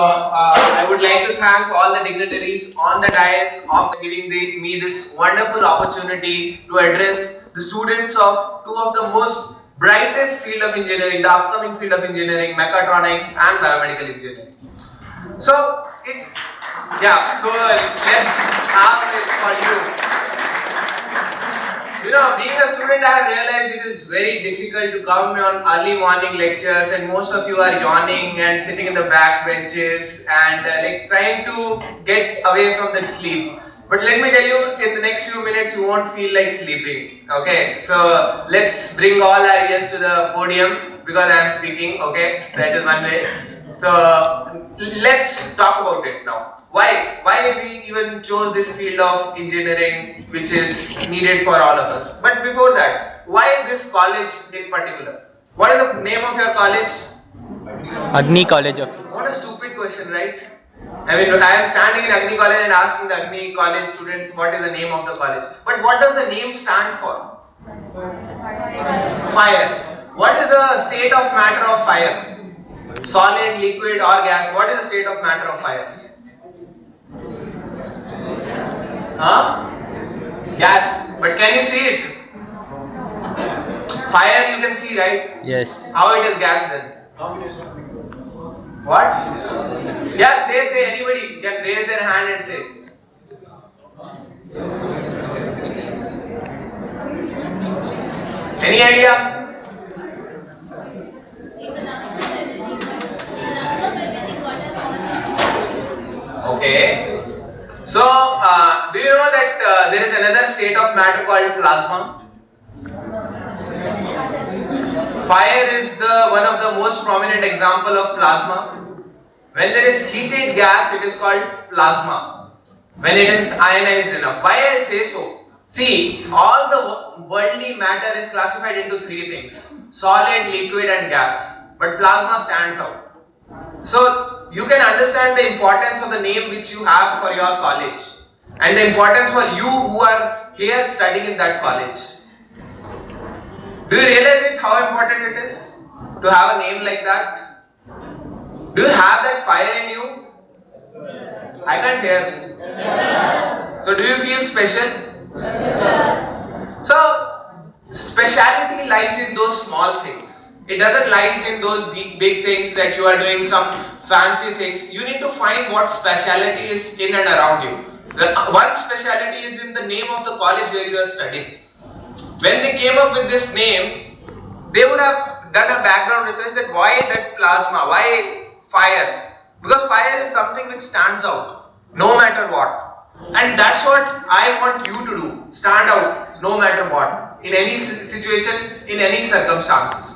I would like to thank all the dignitaries on the dais of giving me this wonderful opportunity to address the students of two of the most brightest field of engineering, the upcoming field of engineering, mechatronics and biomedical engineering. So let's have it for you. Being a student, I have realized it is very difficult to come on early morning lectures, and most of you are yawning and sitting in the back benches and trying to get away from that sleep. But let me tell you, in the next few minutes, you won't feel like sleeping. Okay, so let's bring all our ears to the podium because I am speaking. Okay, that is one way. So let's talk about it now. Why we even chose this field of engineering, which is needed for all of us. But before that, why this college in particular? What is the name of your college? Agni College of. What a stupid question, right? I mean, I am standing in Agni College and asking the Agni College students what is the name of the college. But what does the name stand for? Fire. What is the state of matter of fire? Solid, liquid or gas? What is the state of matter of fire? Gas. But can you see it? Fire you can see, right? Yes. How it is gas then? What? Yeah, say. Anybody can raise their hand and say. Any idea? Okay. So, do you know that there is another state of matter called plasma? Fire is one of the most prominent example of plasma. When there is heated gas, it is called plasma. When it is ionized enough. Why I say so? See, all the worldly matter is classified into three things: solid, liquid and gas. But plasma stands out. So, you can understand the importance of the name which you have for your college and the importance for you who are here studying in that college. Do you realize how important it is to have a name like that? Do you have that fire in you? I can't hear you. So do you feel special? So speciality lies in those small things. It doesn't lie in those big things that you are doing some fancy things. You need to find what speciality is in and around you. One speciality is in the name of the college where you are studying. When they came up with this name, they would have done a background research that why that plasma, why fire? Because fire is something which stands out no matter what. And that's what I want you to do. Stand out no matter what. In any situation, in any circumstances.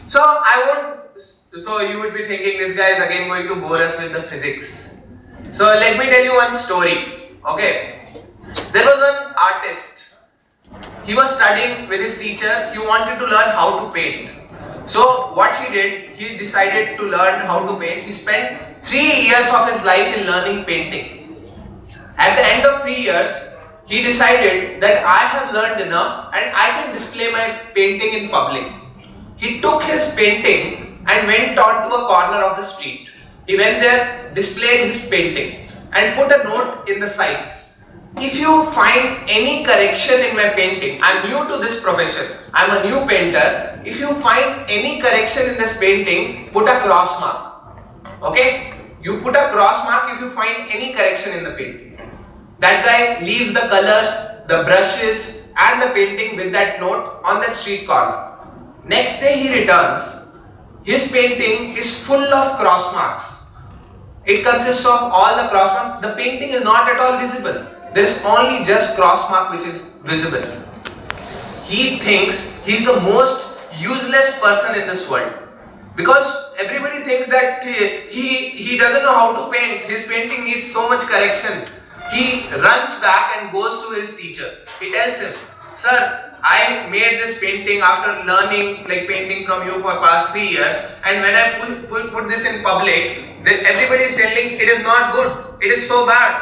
So you would be thinking this guy is again going to bore us with the physics. So let me tell you one story. Okay. There was an artist. He was studying with his teacher. He wanted to learn how to paint. So what he did, he decided to learn how to paint. He spent 3 years of his life in learning painting. At the end of 3 years, he decided that I have learned enough and I can display my painting in public. He took his painting and went on to a corner of the street. He went there, displayed his painting and put a note in the side. If you find any correction in my painting, I am new to this profession, I am a new painter. If you find any correction in this painting, put a cross mark. Okay? You put a cross mark if you find any correction in the painting. That guy leaves the colors, the brushes and the painting with that note on that street corner. Next day he returns. His painting is full of cross marks. It consists of all the cross marks. The painting is not at all visible. There is only just cross mark which is visible. He thinks he is the most useless person in this world. Because everybody thinks that he doesn't know how to paint. His painting needs so much correction. He runs back and goes to his teacher. He tells him, "Sir, I made this painting after learning painting from you for past 3 years, and when I put this in public, everybody is telling it is not good, it is so bad."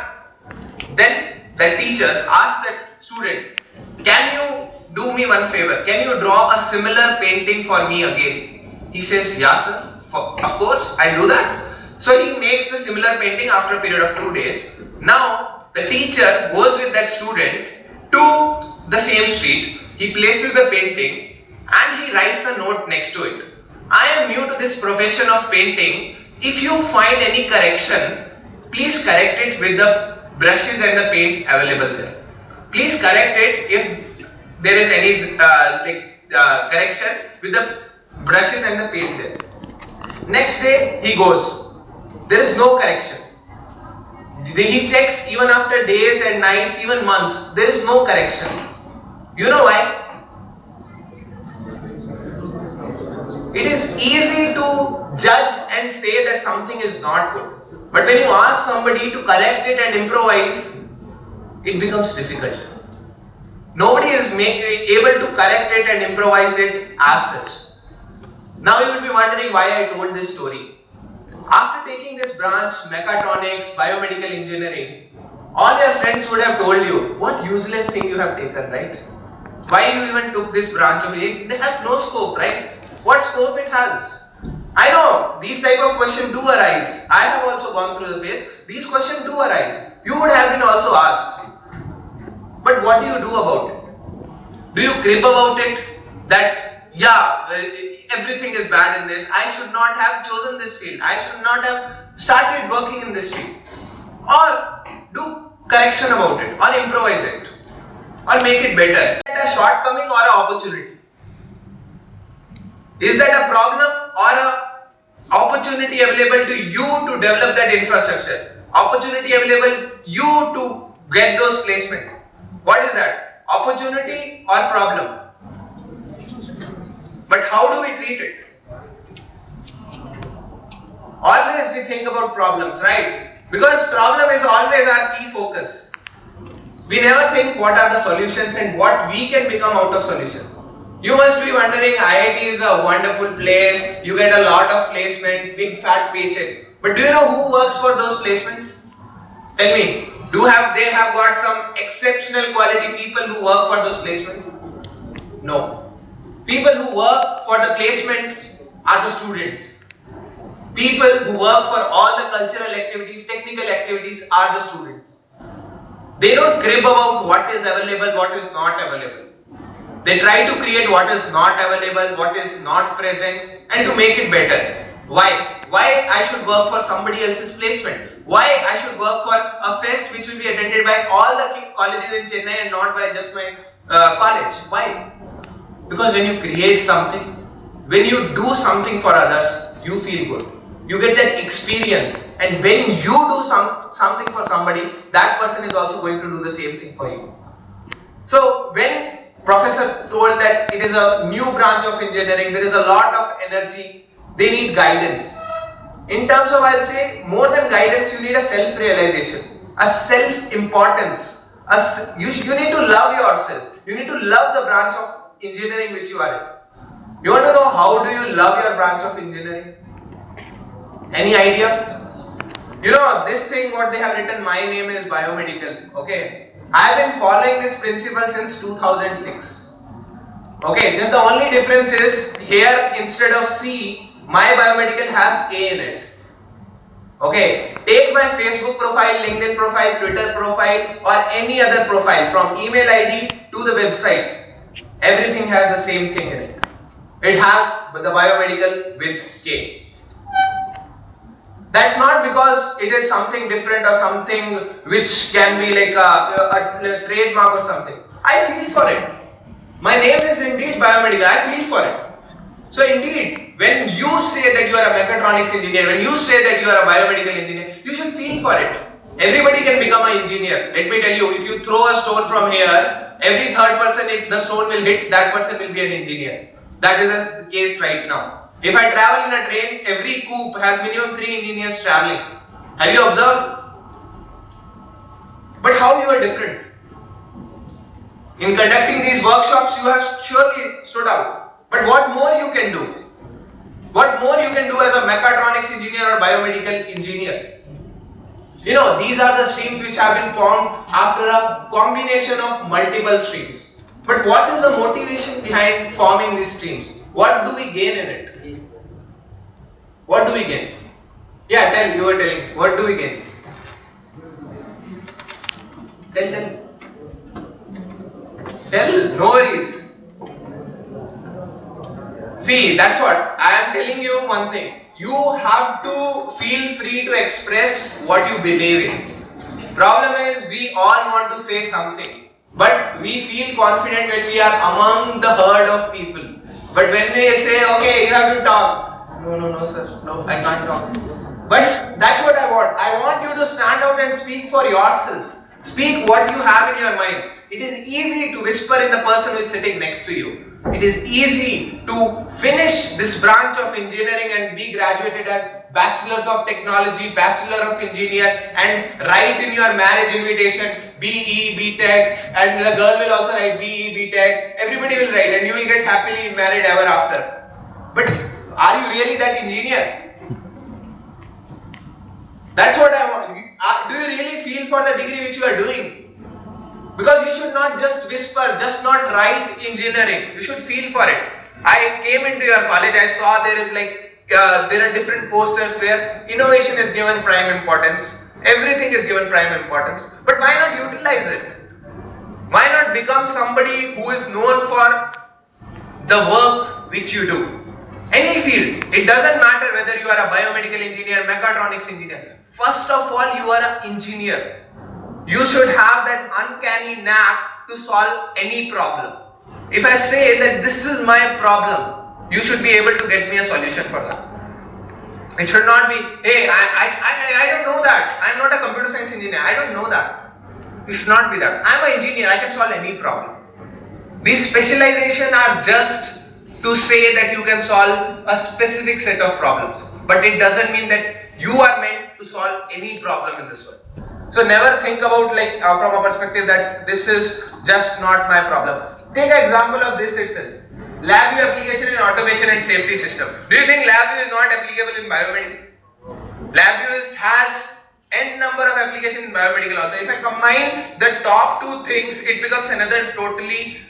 Then the teacher asked that student, "Can you do me one favor? Can you draw a similar painting for me again?" He says, "Yeah sir, of course I'll do that." So he makes the similar painting after a period of 2 days. Now the teacher goes with that student to the same street. He places the painting and he writes a note next to it. I am new to this profession of painting. If you find any correction, please correct it with the brushes and the paint available there. Please correct it if there is any correction with the brushes and the paint there. Next day he goes. There is no correction. He checks even after days and nights, even months. There is no correction. You know why? It is easy to judge and say that something is not good. But when you ask somebody to correct it and improvise, it becomes difficult. Nobody is able to correct it and improvise it as such. Now you will be wondering why I told this story. After taking this branch, mechatronics, biomedical engineering, all your friends would have told you, what useless thing you have taken, right? Why you even took this branch of it? It has no scope, right? What scope it has? I know these type of questions do arise. I have also gone through the phase. These questions do arise. You would have been also asked. But what do you do about it? Do you crib about it? That, everything is bad in this. I should not have chosen this field. I should not have started working in this field. Or do correction about it. Or improvise it. Or make it better. Is that a shortcoming or an opportunity? Is that a problem or an opportunity available to you to develop that infrastructure? Opportunity available you to get those placements. What is that? Opportunity or problem? But how do we treat it? Always we think about problems, right? Because problem is always our key focus. We never think what are the solutions and what we can become out of solution. You must be wondering, IIT is a wonderful place, you get a lot of placements, big fat paycheck. But do you know who works for those placements? Tell me, they have got some exceptional quality people who work for those placements? No. People who work for the placements are the students. People who work for all the cultural activities, technical activities are the students. They don't crib about what is available, what is not available. They try to create what is not available, what is not present, and to make it better. Why? Why I should work for somebody else's placement? Why I should work for a fest which will be attended by all the colleges in Chennai and not by just my college? Why? Because when you create something, when you do something for others, you feel good. You get that experience, and when you do something for somebody, that person is also going to do the same thing for you. So when Professor told that it is a new branch of engineering, there is a lot of energy, they need guidance. In terms of, I'll say, more than guidance, you need a self-realization, a self-importance. You need to love yourself. You need to love the branch of engineering which you are in. You want to know how do you love your branch of engineering? Any idea? You know, this thing what they have written, my name is biomedical. Okay. I have been following this principle since 2006. Okay, just the only difference is here instead of C, my biomedical has A in it. Okay, take my Facebook profile, LinkedIn profile, Twitter profile, or any other profile from email ID to the website. Everything has the same thing in it. It has the biomedical with K. That's not because it is something different or something which can be like a trademark or something. I feel for it. My name is indeed biomedical. I feel for it. So indeed, when you say that you are a mechatronics engineer, when you say that you are a biomedical engineer, you should feel for it. Everybody can become an engineer. Let me tell you, if you throw a stone from here, every third person the stone will hit, that person will be an engineer. That is the case right now. If I travel in a train, every coupe has minimum 3 engineers traveling. Have you observed? But how you are different? In conducting these workshops, you have surely stood out. But what more you can do? What more you can do as a mechatronics engineer or biomedical engineer? You know, these are the streams which have been formed after a combination of multiple streams. But what is the motivation behind forming these streams? What do we gain in it? What do we gain? Yeah, tell, you were telling. What do we get? Tell. Tell, no worries. See, that's what. I am telling you one thing. You have to feel free to express what you believe in. Problem is, we all want to say something. But we feel confident when we are among the herd of people. But when they say, okay, you have to talk. No, sir. No, I can't talk. But that's what I want. I want you to stand out and speak for yourself. Speak what you have in your mind. It is easy to whisper in the person who is sitting next to you. It is easy to finish this branch of engineering and be graduated as Bachelors of Technology, Bachelor of Engineer, and write in your marriage invitation BE, BTech, and the girl will also write BE, BTech. Everybody will write and you will get happily married ever after. But are you really that engineer? That's what I want. Do you really feel for the degree which you are doing? Because you should not just whisper, just not write engineering. You should feel for it. I came into your college, I saw there is there are different posters where innovation is given prime importance. Everything is given prime importance. But why not utilize it? Why not become somebody who is known for the work which you do? Any field. It doesn't matter whether you are a biomedical engineer, mechatronics engineer. First of all, you are an engineer. You should have that uncanny knack to solve any problem. If I say that this is my problem, you should be able to get me a solution for that. It should not be, hey, I don't know that. I'm not a computer science engineer. I don't know that. You should not be that. I'm an engineer. I can solve any problem. These specializations are just to say that you can solve a specific set of problems. But it doesn't mean that you are meant to solve any problem in this world. So never think about from a perspective that this is just not my problem. Take an example of this itself. LabVIEW application in automation and safety system. Do you think LabVIEW is not applicable in biomedical? LabVIEW has n number of applications in biomedical also. If I combine the top two things, it becomes another totally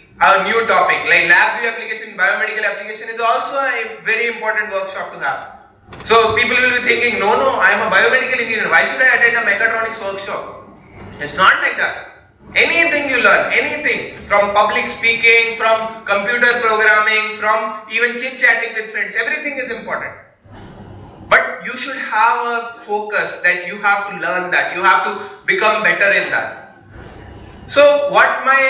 new topic. Like LabVIEW application, biomedical application is also a very important workshop to have. So people will be thinking, no, I am a biomedical engineer. Why should I attend a mechatronics workshop? It's not like that. Anything you learn, anything from public speaking, from computer programming, from even chit-chatting with friends, everything is important. But you should have a focus that you have to learn that. You have to become better in that. So what my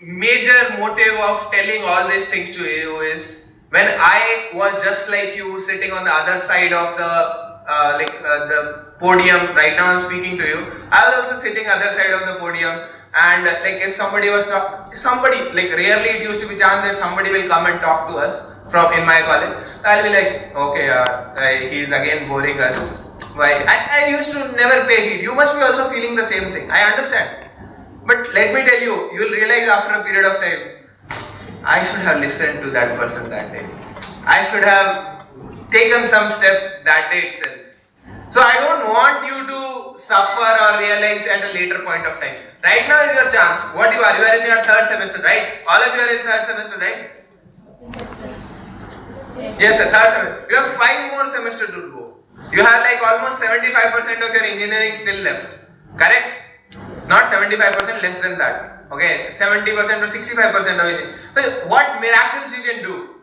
major motive of telling all these things to you is, when I was just like you sitting on the other side of the podium, right now I'm speaking to you, I was also sitting other side of the podium, and if somebody was rarely it used to be chance that somebody will come and talk to us in my college. I'll be like, okay, he's again boring us. Why? I used to never pay heed. You must be also feeling the same thing. I understand. But let me tell you, you'll realize after a period of time, I should have listened to that person that day. I should have taken some step that day itself. So I don't want you to suffer or realize at a later point of time. Right now is your chance. What you are in your third semester, right? All of you are in third semester, right? Yes, sir, third semester. You have 5 more semesters to go. You have almost 75% of your engineering still left. Correct? Not 75%, less than that. Okay, 70% or 65% of it. But what miracles you can do?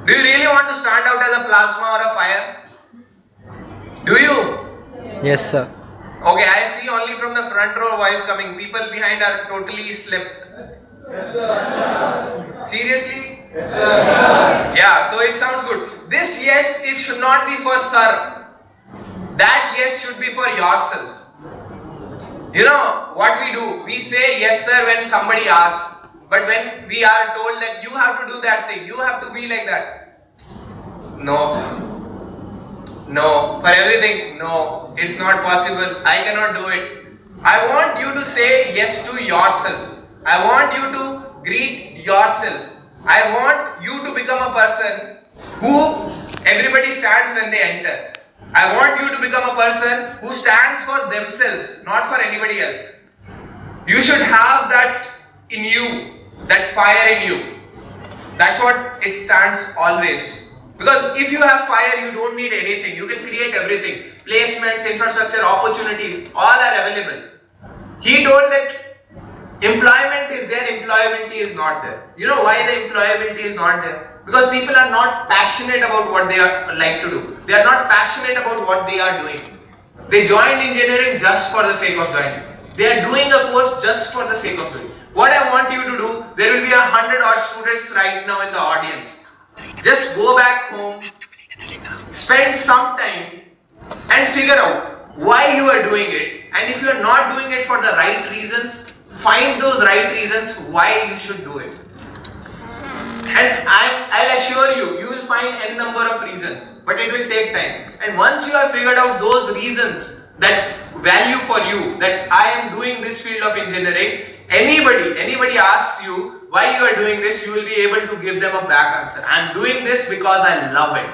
Do you really want to stand out as a plasma or a fire? Do you? Yes, sir. Okay, I see only from the front row voice coming. People behind are totally slept. Yes, sir. Seriously? Yes, sir. Yeah, so it sounds good. This yes, it should not be for sir. That yes should be for yourself. You know what we do? We say yes sir when somebody asks. But when we are told that you have to do that thing, you have to be like that. No. For everything, no. It's not possible. I cannot do it. I want you to say yes to yourself. I want you to greet yourself. I want you to become a person who everybody stands when they enter. I want you to become a person who stands for themselves, not for anybody else. You should have that in you, that fire in you. That's what it stands always. Because if you have fire, you don't need anything. You can create everything. Placements, infrastructure, opportunities, all are available. He told that employment is there, employability is not there. You know why the employability is not there? Because people are not passionate about what they are like to do. They are not passionate about what they are doing. They joined engineering just for the sake of joining. They are doing a course just for the sake of doing. What I want you to do, there will be 100 odd students right now in the audience. Just go back home, spend some time and figure out why you are doing it. And if you are not doing it for the right reasons, find those right reasons why you should do it. And I'll assure you, you will find n number of reasons, but it will take time. And once you have figured out those reasons that value for you, that I am doing this field of engineering, anybody asks you why you are doing this, you will be able to give them a back answer. I am doing this because I love it.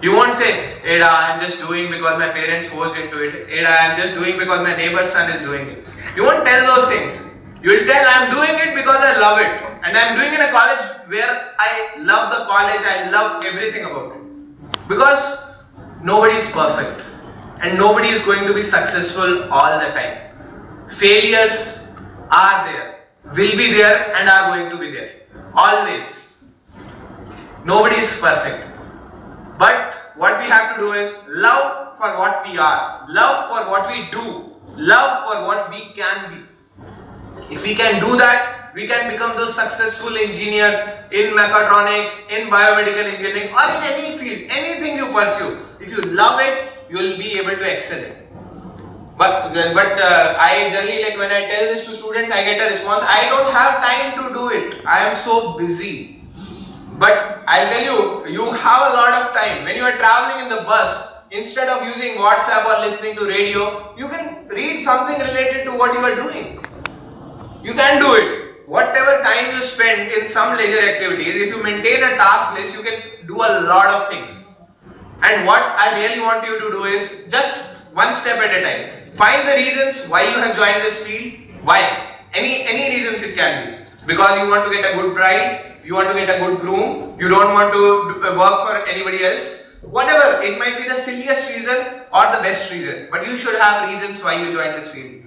You won't say, Ada, I am just doing because my parents forced into it. Ada, I am just doing because my neighbor's son is doing it. You won't tell those things. You will tell, I am doing it because I love it. And I am doing it in a college where I love the college, I love everything about it. Because nobody is perfect. And nobody is going to be successful all the time. Failures are there, will be there, and are going to be there. Always. Nobody is perfect. But what we have to do is love for what we are, love for what we do, love for what we can be. If we can do that, we can become those successful engineers in mechatronics, in biomedical engineering, or in any field, anything you pursue. If you love it, you will be able to excel in. But I generally, like when I tell this to students, I get a response, I don't have time to do it. I am so busy. But I'll tell you, you have a lot of time. When you are traveling in the bus, instead of using WhatsApp or listening to radio, you can read something related to what you are doing. You can do it. Whatever time you spend in some leisure activities, if you maintain a task list, you can do a lot of things. And what I really want you to do is just one step at a time. Find the reasons why you have joined this field. Why? Any reasons it can be. Because you want to get a good bride, you want to get a good groom, you don't want to work for anybody else. Whatever, it might be the silliest reason or the best reason. But you should have reasons why you joined this field.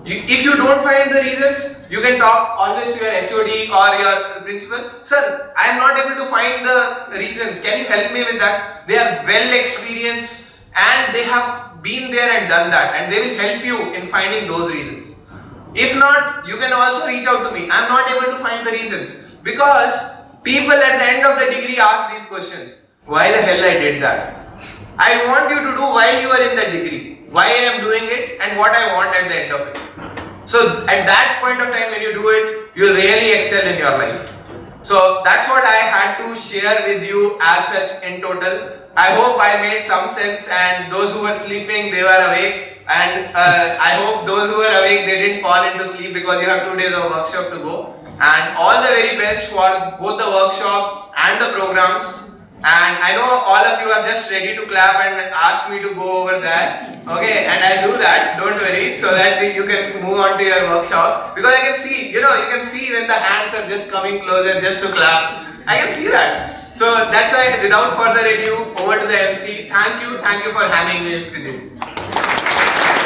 If you don't find the reasons, you can talk always to your HOD or your principal. Sir, I am not able to find the reasons. Can you help me with that? They are well experienced and they have been there and done that, and they will help you in finding those reasons. If not, you can also reach out to me. I am not able to find the reasons because people at the end of the degree ask these questions. Why the hell I did that? I want you to do while you are in the degree. Why I am doing it and what I want at the end of it. So at that point of time when you do it, you will really excel in your life. So that's what I had to share with you as such in total. I hope I made some sense, and those who were sleeping, they were awake. And I hope those who were awake, they didn't fall into sleep because you have 2 days of workshop to go. And all the very best for both the workshops and the programs. And I know all of you are just ready to clap and ask me to go over there. Okay, and I'll do that, don't worry, so that you can move on to your workshops. Because I can see, you can see when the hands are just coming closer just to clap. I can see that. So that's why, without further ado, over to the MC. Thank you for having me with you.